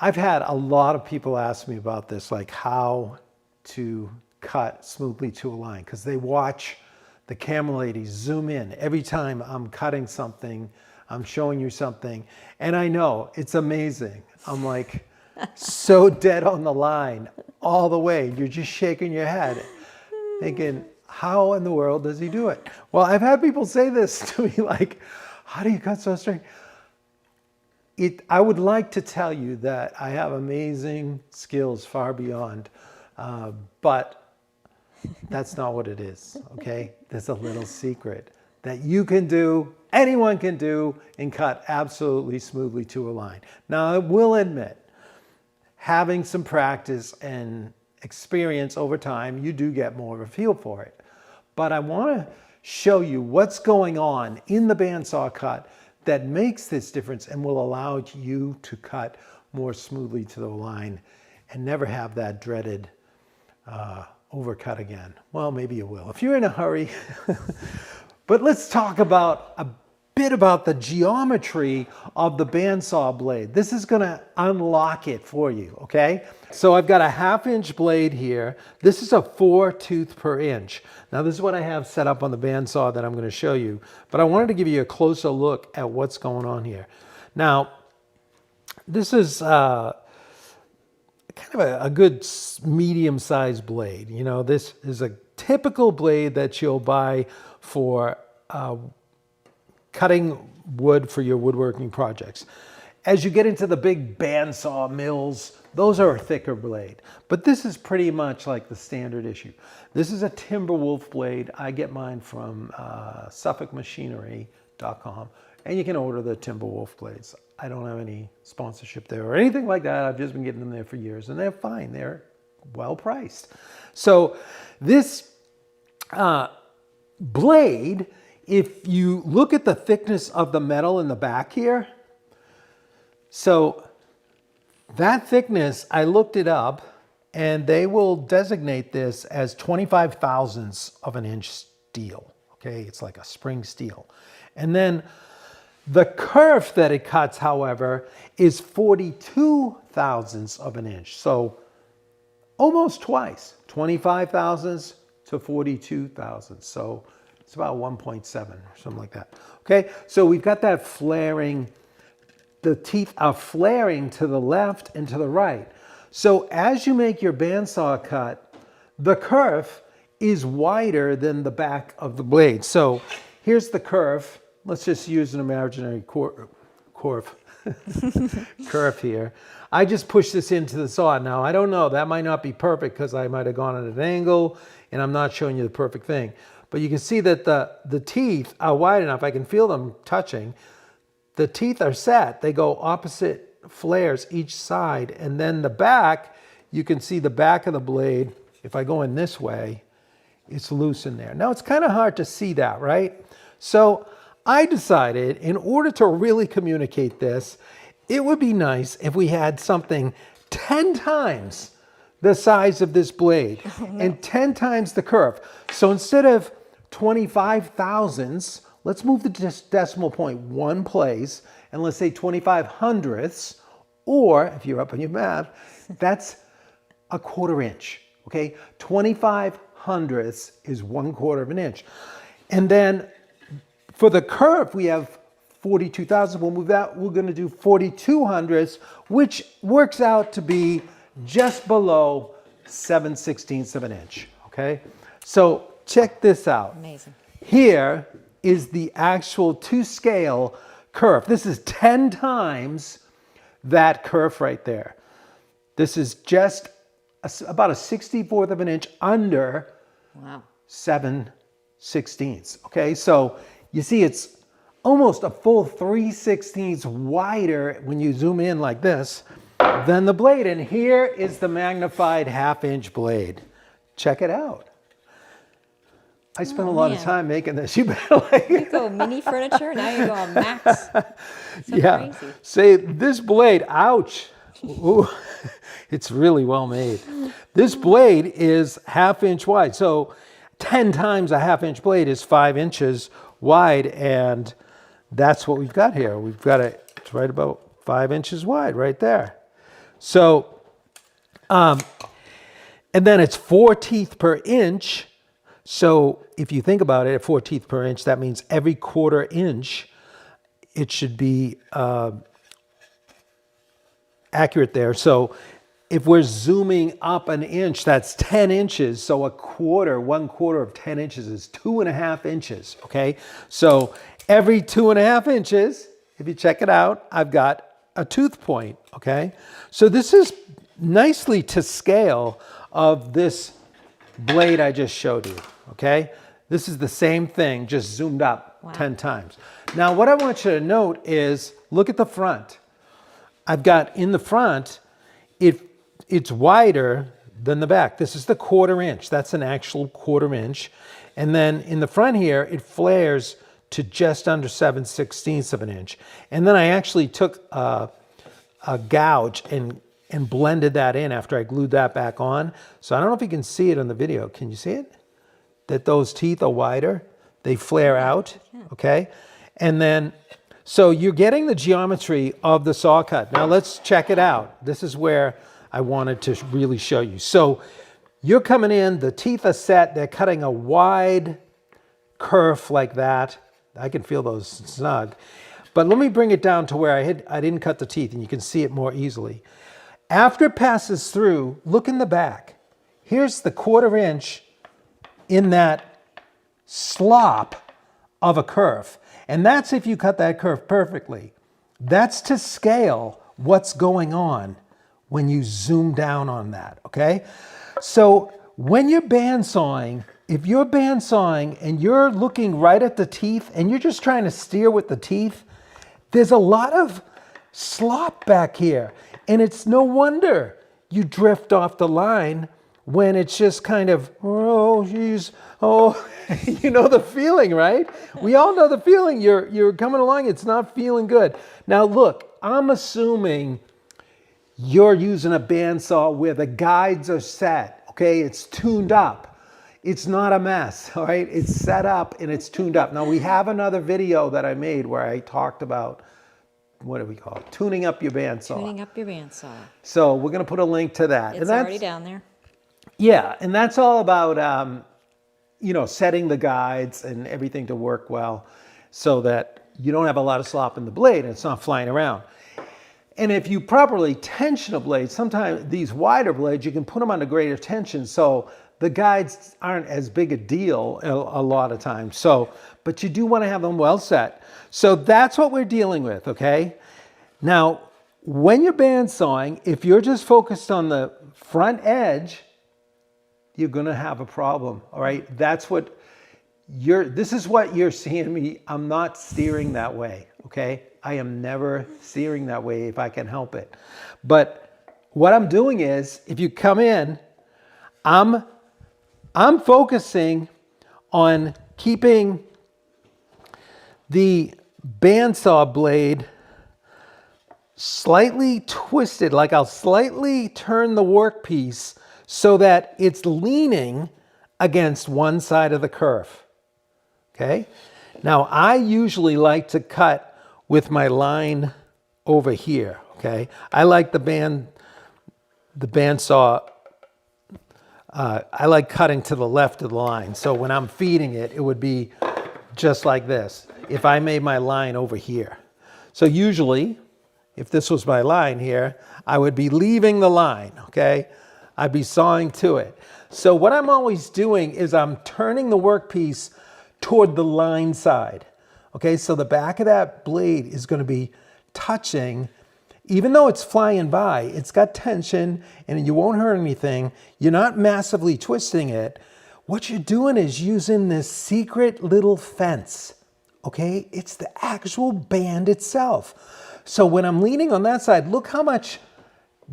I've had a lot of people ask me about this, like how to cut smoothly to a line, because they watch the camera ladies zoom in every time I'm cutting something, I'm showing you something, and I know it's amazing. I'm like so dead on the line all the way. You're just shaking your head thinking, how in the world does he do it? Well, I've had people say this to me, like, how do you cut so straight? I would like to tell you that I have amazing skills far beyond, but that's not what it is, okay? There's a little secret that you can do, anyone can do, and cut absolutely smoothly to a line. Now, I will admit, having some practice and experience over time, you do get more of a feel for it. But I want to show you what's going on in the bandsaw cut that makes this difference and will allow you to cut more smoothly to the line and never have that dreaded overcut again. Well, maybe you will if you're in a hurry. But let's talk about a bit about the geometry of the bandsaw blade. This is going to unlock it for you, okay? So I've got a 1/2 inch blade here. This is a 4 tooth per inch. Now this is what I have set up on the bandsaw that I'm going to show you, but I wanted to give you a closer look at what's going on here. Now, this is kind of a good medium-sized blade. You know, this is a typical blade that you'll buy for cutting wood for your woodworking projects. As you get into the big bandsaw mills, those are a thicker blade. But this is pretty much like the standard issue. This is a Timberwolf blade. I get mine from SuffolkMachinery.com, and you can order the Timberwolf blades. I don't have any sponsorship there or anything like that. I've just been getting them there for years, and they're fine. They're well priced. So this blade, if you look at the thickness of the metal in the back here, so that thickness, I looked it up, and they will designate this as 25 thousandths of an inch steel. Okay, it's like a spring steel. And then the kerf that it cuts, however, is 42 thousandths of an inch. So almost twice, 25 thousandths to 42 thousandths. So it's about 1.7 or something like that. Okay, so we've got that flaring. The teeth are flaring to the left and to the right. So as you make your bandsaw cut, the kerf is wider than the back of the blade. So here's the kerf. Let's just use an imaginary kerf here. I just push this into the saw. Now, I don't know. That might not be perfect because I might have gone at an angle, and I'm not showing you the perfect thing. But you can see that the teeth are wide enough. I can feel them touching. The teeth are set. They go opposite flares each side. And then the back, you can see the back of the blade. If I go in this way, it's loose in there. Now, it's kind of hard to see that, right? So I decided, in order to really communicate this, it would be nice if we had something 10 times the size of this blade and 10 times the kerf. So instead of 25 thousandths, let's move the decimal point one place, and let's say 25 hundredths, or if you're up on your math, that's a 1/4 inch, okay? 25 hundredths is 1/4 of an inch. And then for the kerf, we have 42 thousandths. We'll move that. We're going to do 42 hundredths, which works out to be just below 7/16 of an inch, okay? So check this out. Amazing. Here is the actual to scale kerf. This is 10 times that kerf right there. This is just about a 64th of an inch under 7/16. Okay, so you see it's almost a full 3/16 wider when you zoom in like this than the blade. And here is the magnified 1/2 inch blade. Check it out. I spent a lot of time making this. You better like You go mini furniture, now you're going max. Yeah. Crazy. Say this blade, ouch. Ooh, it's really well made. This blade is 1/2 inch wide. So 10 times a 1/2 inch blade is 5 inches wide. And that's what we've got here. We've got it, it's right about 5 inches wide right there. So, and then it's 4 teeth per inch. So if you think about it, at 4 teeth per inch, that means every 1/4 inch, it should be accurate there. So if we're zooming up an inch, that's 10 inches. So 1/4 of 10 inches is 2.5 inches, okay? So every 2.5 inches, if you check it out, I've got a tooth point, okay? So this is nicely to scale of this blade I just showed you, okay? This is the same thing, just zoomed up 10 times. Now, what I want you to note is, look at the front. I've got in the front, it's wider than the back. This is the 1/4 inch. That's an actual 1/4 inch. And then in the front here, it flares to just under 7/16 of an inch. And then I actually took a gouge and blended that in after I glued that back on. So I don't know if you can see it on the video. Can you see it? That those teeth are wider. They flare out, okay? And then, so you're getting the geometry of the saw cut. Now let's check it out. This is where I wanted to really show you. So you're coming in, the teeth are set, they're cutting a wide curve like that. I can feel those snug. But let me bring it down to where I didn't cut the teeth, and you can see it more easily. After it passes through, look in the back. Here's the 1/4 inch in that slop of a curve. And that's if you cut that curve perfectly. That's to scale what's going on when you zoom down on that, okay? So when you're bandsawing, if you're bandsawing and you're looking right at the teeth and you're just trying to steer with the teeth, there's a lot of slop back here. And it's no wonder you drift off the line when it's just kind of, oh, geez, oh, you know the feeling, right? We all know the feeling. You're coming along, it's not feeling good. Now look, I'm assuming you're using a bandsaw where the guides are set, okay? It's tuned up. It's not a mess, all right? It's set up and it's tuned up. Now we have another video that I made where I talked about, what do we call it? Tuning up your bandsaw. Tuning up your bandsaw. So we're gonna put a link to that. It's already down there. Yeah, and that's all about, you know, setting the guides and everything to work well so that you don't have a lot of slop in the blade and it's not flying around. And if you properly tension a blade, sometimes these wider blades, you can put them under greater tension, so the guides aren't as big a deal a lot of times. So, but you do want to have them well set. So that's what we're dealing with, okay? Now, when you're bandsawing, if you're just focused on the front edge, you're gonna have a problem, all right? That's what this is what you're seeing me. I'm not steering that way, okay? I am never steering that way if I can help it. But what I'm doing is, if you come in, I'm focusing on keeping the bandsaw blade slightly twisted, like I'll slightly turn the workpiece so that it's leaning against one side of the curve, okay? Now, I usually like to cut with my line over here, okay? I like the bandsaw, I like cutting to the left of the line. So when I'm feeding it, it would be just like this if I made my line over here. So usually, if this was my line here, I would be leaving the line, okay? I'd be sawing to it. So what I'm always doing is I'm turning the workpiece toward the line side. Okay, so the back of that blade is going to be touching, even though it's flying by, it's got tension and you won't hurt anything. You're not massively twisting it. What you're doing is using this secret little fence. Okay, it's the actual band itself. So when I'm leaning on that side, look how much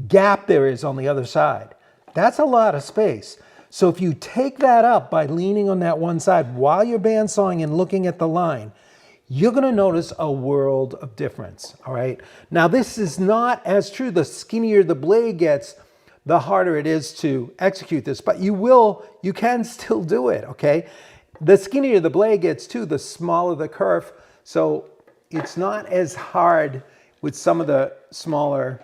gap there is on the other side. That's a lot of space. So if you take that up by leaning on that one side while you're bandsawing and looking at the line, you're gonna notice a world of difference, all right? Now this is not as true. The skinnier the blade gets, the harder it is to execute this, but you can still do it, okay? The skinnier the blade gets too, the smaller the curve. So it's not as hard with some of the smaller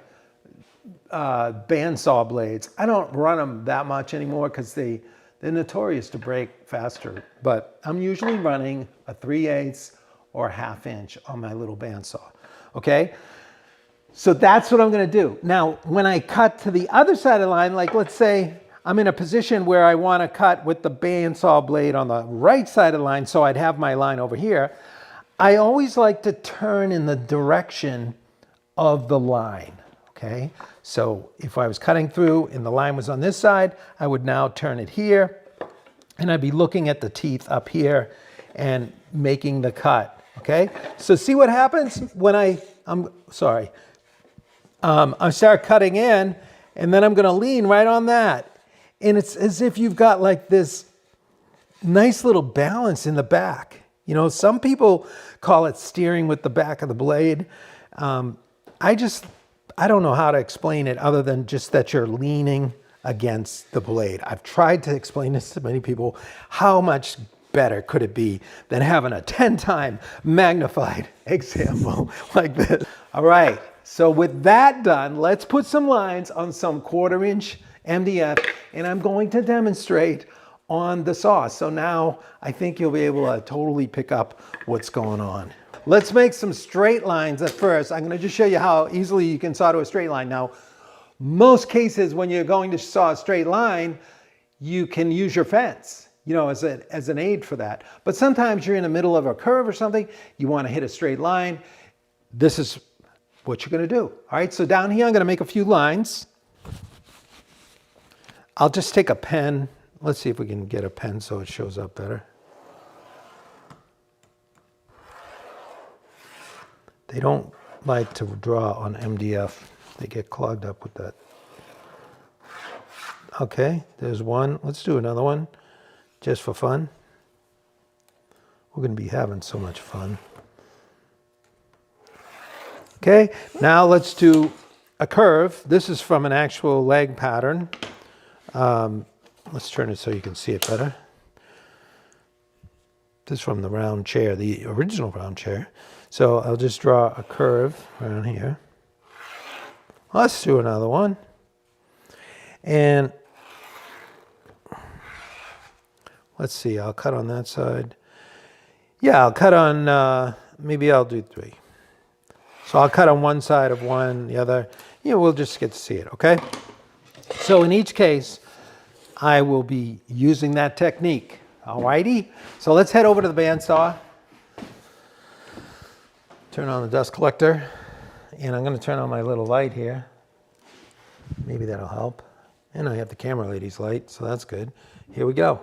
bandsaw blades. I don't run them that much anymore because they're notorious to break faster. But I'm usually running a 3/8 or a 1/2 inch on my little bandsaw. Okay? So that's what I'm going to do. Now, when I cut to the other side of the line, like let's say I'm in a position where I want to cut with the bandsaw blade on the right side of the line, so I'd have my line over here, I always like to turn in the direction of the line, okay? So if I was cutting through and the line was on this side, I would now turn it here, and I'd be looking at the teeth up here and making the cut, okay? So see what happens when I start cutting in, and then I'm gonna lean right on that. And it's as if you've got like this nice little balance in the back. You know, some people call it steering with the back of the blade. I don't know how to explain it other than just that you're leaning against the blade. I've tried to explain this to many people. How much better could it be than having a 10-time magnified example like this? All right, so with that done, let's put some lines on some 1/4 inch MDF, and I'm going to demonstrate on the saw. So now I think you'll be able to totally pick up what's going on. Let's make some straight lines at first. I'm going to just show you how easily you can saw to a straight line. Now, most cases when you're going to saw a straight line, you can use your fence, you know, as an aid for that. But sometimes you're in the middle of a curve or something, you want to hit a straight line. This is what you're going to do. All right, so down here I'm going to make a few lines. I'll just take a pen. Let's see if we can get a pen so it shows up better. They don't like to draw on MDF. They get clogged up with that. Okay, there's one. Let's do another one just for fun. We're going to be having so much fun. Okay, now let's do a curve. This is from an actual leg pattern. Let's turn it so you can see it better. This is from the round chair, the original round chair. So I'll just draw a curve around here. Let's do another one. And let's see, I'll cut on that side. Yeah, I'll cut on, maybe I'll do 3. So I'll cut on one side of one, the other. You know, we'll just get to see it, okay? So in each case, I will be using that technique. All righty. So let's head over to the bandsaw. Turn on the dust collector. And I'm going to turn on my little light here. Maybe that'll help. And I have the camera lady's light, so that's good. Here we go.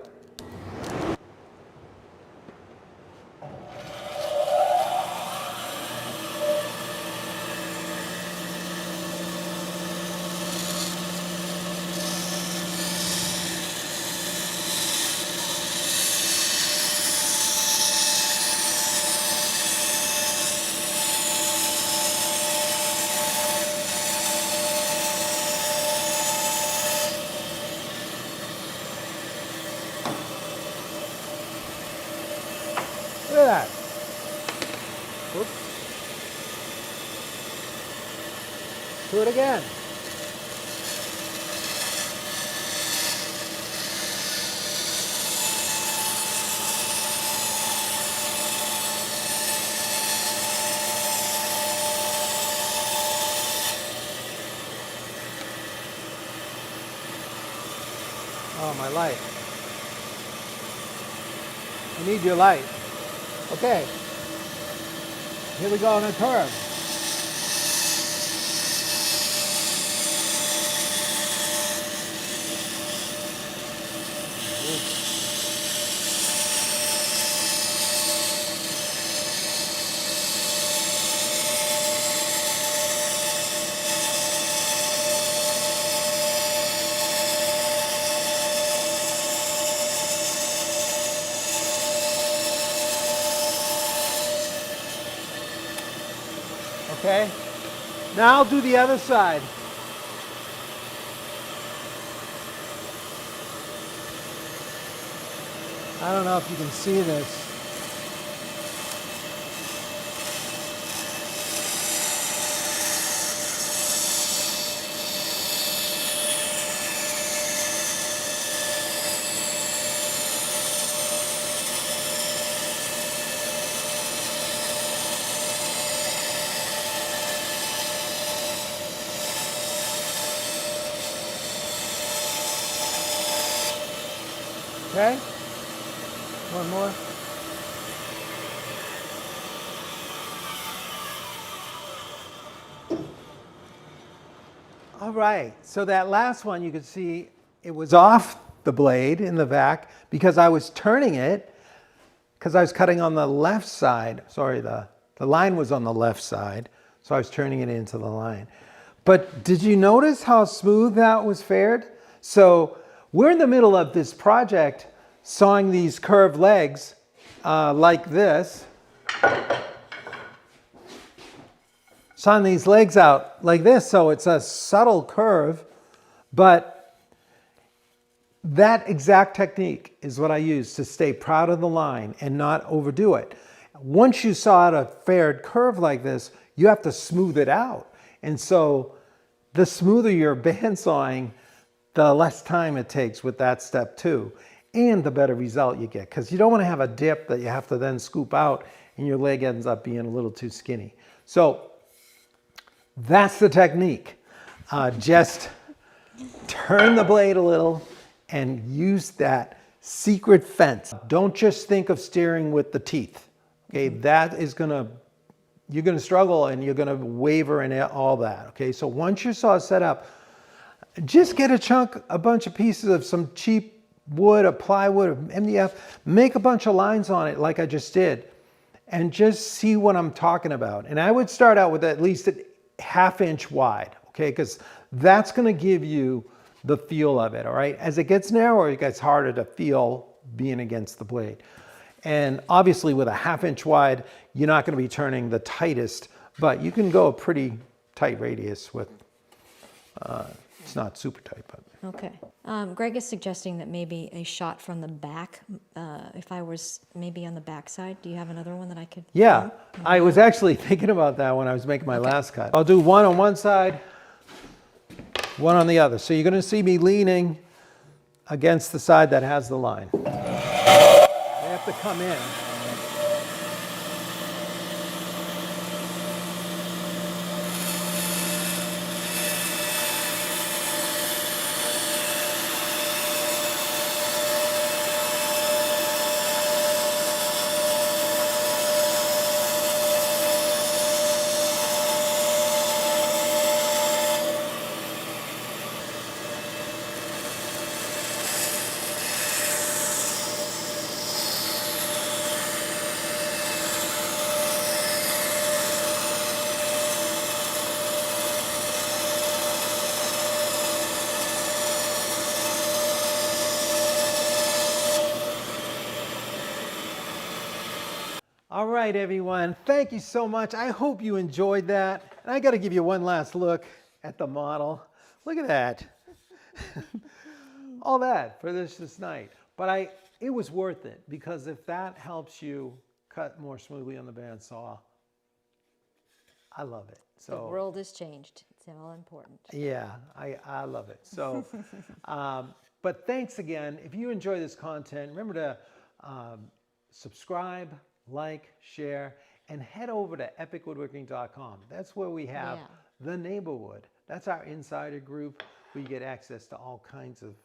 Look at that. Oops. Do it again. Oh, my light. I need your light. Okay, here we go on a curve. Okay, now I'll do the other side. I don't know if you can see this. Okay? One more. All right, so that last one you could see it was off the blade in the vac because I was turning it because I was cutting on the left side. Sorry, the line was on the left side, so I was turning it into the line. But did you notice how smooth that was fared? So we're in the middle of this project sawing these curved legs like this. Sawing these legs out like this, so it's a subtle curve, but that exact technique is what I use to stay proud of the line and not overdo it. Once you saw out a fared curve like this, you have to smooth it out. And so the smoother your bandsawing, the less time it takes with that step too, and the better result you get. Because you don't want to have a dip that you have to then scoop out and your leg ends up being a little too skinny. So that's the technique. Just turn the blade a little and use that secret fence. Don't just think of steering with the teeth. Okay, that is you're gonna struggle and you're gonna waver and all that. Okay, so once your saw is set up, just get a bunch of pieces of some cheap wood, a plywood, or MDF, make a bunch of lines on it like I just did, and just see what I'm talking about. And I would start out with at least a ½ inch wide, okay? Because that's gonna give you the feel of it, all right? As it gets narrower, it gets harder to feel being against the blade. And obviously with a ½ inch wide, you're not gonna be turning the tightest, but you can go a pretty tight radius with, it's not super tight, but. Okay. Greg is suggesting that maybe a shot from the back, if I was maybe on the back side. Do you have another one that I could? Yeah, I was actually thinking about that when I was making my last cut. I'll do one on one side, one on the other. So you're gonna see me leaning against the side that has the line. They have to come in. All right, everyone. Thank you so much. I hope you enjoyed that. And I got to give you one last look at the model. Look at that. All that for this night. But it was worth it because if that helps you cut more smoothly on the bandsaw, I love it. So The world has changed. It's all important. yeah, I love it. So, but thanks again. If you enjoy this content, remember to subscribe, like, share, and head over to epicwoodworking.com. That's where we have the neighborhood. That's our insider group where you get access to all kinds of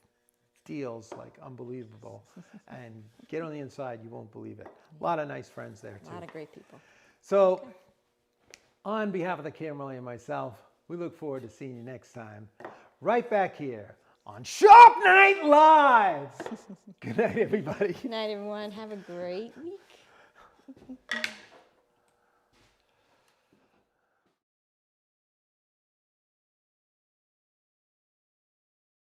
deals like unbelievable. And get on the inside, you won't believe it. A lot of nice friends there too. A lot of great people. So on behalf of the cameraman and myself, we look forward to seeing you next time right back here on Sharp Night Live. Good night, everybody. Good night, everyone. Have a great week.